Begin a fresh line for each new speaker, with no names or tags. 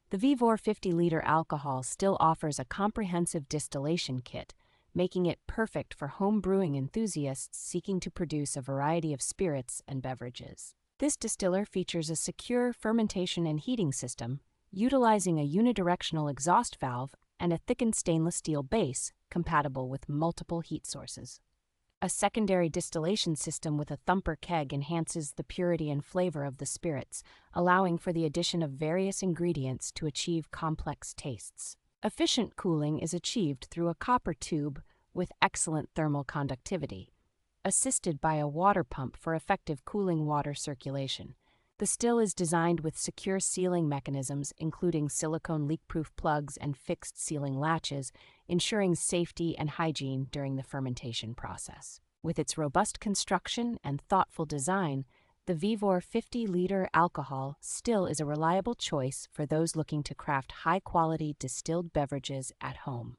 The VEVOR 50L alcohol still offers a comprehensive distillation kit, making it perfect for home brewing enthusiasts seeking to produce a variety of spirits and beverages. This distiller features a secure fermentation and heating system, utilizing a unidirectional exhaust valve and a thickened stainless steel base compatible with multiple heat sources. A secondary distillation system with a thumper keg enhances the purity and flavor of the spirits, allowing for the addition of various ingredients to achieve complex tastes. Efficient cooling is achieved through a copper tube with excellent thermal conductivity, assisted by a water pump for effective cooling water circulation. The still is designed with secure sealing mechanisms, including silicone leak-proof plugs and fixed sealing latches, ensuring safety and hygiene during the fermentation process. With its robust construction and thoughtful design, the VEVOR 50L alcohol still is a reliable choice for those looking to craft high-quality distilled beverages at home.